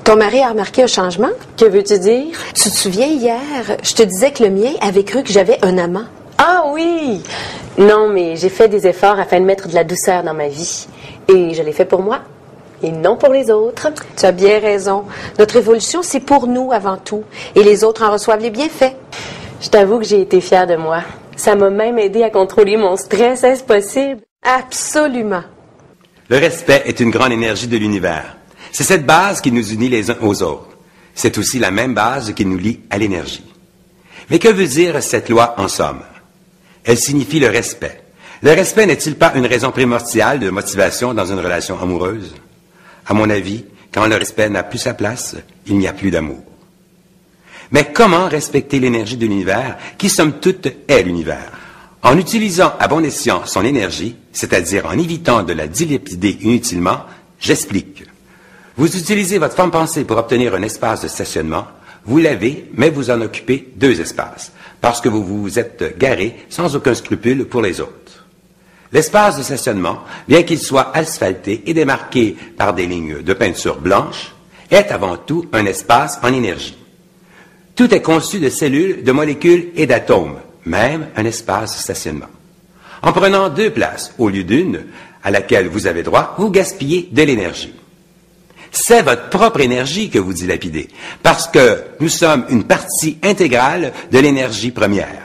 Ton mari a remarqué un changement? Que veux-tu dire? Tu te souviens, hier, je te disais que le mien avait cru que j'avais un amant. Ah oui! Non, mais j'ai fait des efforts afin de mettre de la douceur dans ma vie. Et je l'ai fait pour moi, et non pour les autres. Tu as bien raison. Notre évolution, c'est pour nous avant tout. Et les autres en reçoivent les bienfaits. Je t'avoue que j'ai été fière de moi. Ça m'a même aidé à contrôler mon stress, est-ce possible? Absolument. Le respect est une grande énergie de l'univers. C'est cette base qui nous unit les uns aux autres. C'est aussi la même base qui nous lie à l'énergie. Mais que veut dire cette loi en somme? Elle signifie le respect. Le respect n'est-il pas une raison primordiale de motivation dans une relation amoureuse? À mon avis, quand le respect n'a plus sa place, il n'y a plus d'amour. Mais comment respecter l'énergie de l'univers qui, somme toute, est l'univers? En utilisant à bon escient son énergie, c'est-à-dire en évitant de la dilapider inutilement, j'explique. Vous utilisez votre forme pensée pour obtenir un espace de stationnement, vous l'avez, mais vous en occupez 2 espaces, parce que vous vous êtes garé sans aucun scrupule pour les autres. L'espace de stationnement, bien qu'il soit asphalté et démarqué par des lignes de peinture blanche, est avant tout un espace en énergie. Tout est conçu de cellules, de molécules et d'atomes, même un espace de stationnement. En prenant 2 places au lieu d'une, à laquelle vous avez droit, vous gaspillez de l'énergie. C'est votre propre énergie que vous dilapidez, parce que nous sommes une partie intégrale de l'énergie première.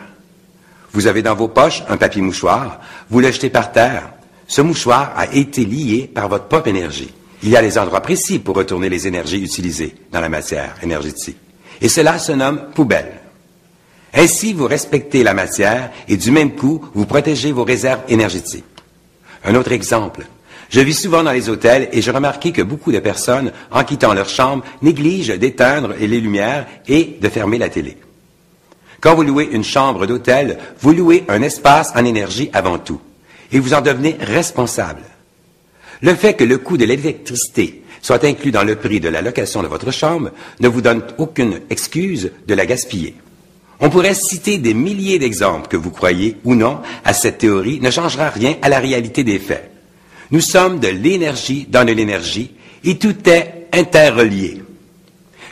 Vous avez dans vos poches un papier mouchoir, vous le jetez par terre. Ce mouchoir a été lié par votre propre énergie. Il y a des endroits précis pour retourner les énergies utilisées dans la matière énergétique. Et cela se nomme poubelle. Ainsi, vous respectez la matière et du même coup, vous protégez vos réserves énergétiques. Un autre exemple. Je vis souvent dans les hôtels et j'ai remarqué que beaucoup de personnes, en quittant leur chambre, négligent d'éteindre les lumières et de fermer la télé. Quand vous louez une chambre d'hôtel, vous louez un espace en énergie avant tout et vous en devenez responsable. Le fait que le coût de l'électricité soit inclus dans le prix de la location de votre chambre ne vous donne aucune excuse de la gaspiller. On pourrait citer des milliers d'exemples que vous croyez ou non à cette théorie ne changera rien à la réalité des faits. Nous sommes de l'énergie dans de l'énergie et tout est interrelié.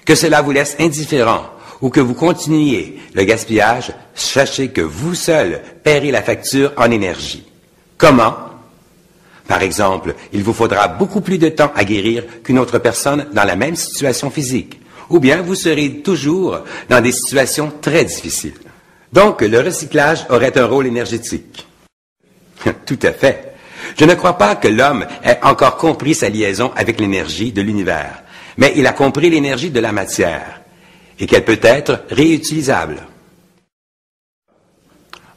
Que cela vous laisse indifférent ou que vous continuiez le gaspillage, sachez que vous seul paierez la facture en énergie. Comment? Par exemple, il vous faudra beaucoup plus de temps à guérir qu'une autre personne dans la même situation physique. Ou bien vous serez toujours dans des situations très difficiles. Donc, le recyclage aurait un rôle énergétique. Tout à fait. Je ne crois pas que l'homme ait encore compris sa liaison avec l'énergie de l'univers, mais il a compris l'énergie de la matière et qu'elle peut être réutilisable.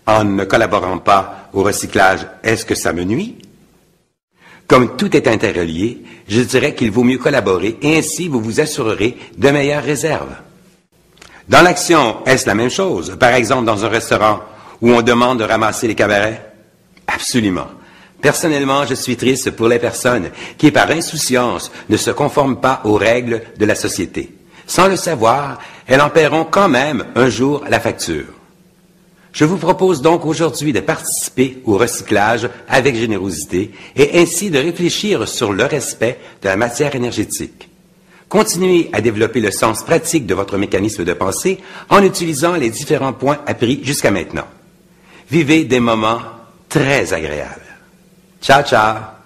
En ne collaborant pas au recyclage, est-ce que ça me nuit? Comme tout est interrelié, je dirais qu'il vaut mieux collaborer et ainsi vous vous assurerez de meilleures réserves. Dans l'action, est-ce la même chose? Par exemple, dans un restaurant où on demande de ramasser les cabarets? Absolument. Personnellement, je suis triste pour les personnes qui, par insouciance, ne se conforment pas aux règles de la société. Sans le savoir, elles en paieront quand même un jour la facture. Je vous propose donc aujourd'hui de participer au recyclage avec générosité et ainsi de réfléchir sur le respect de la matière énergétique. Continuez à développer le sens pratique de votre mécanisme de pensée en utilisant les différents points appris jusqu'à maintenant. Vivez des moments très agréables. Ciao, ciao!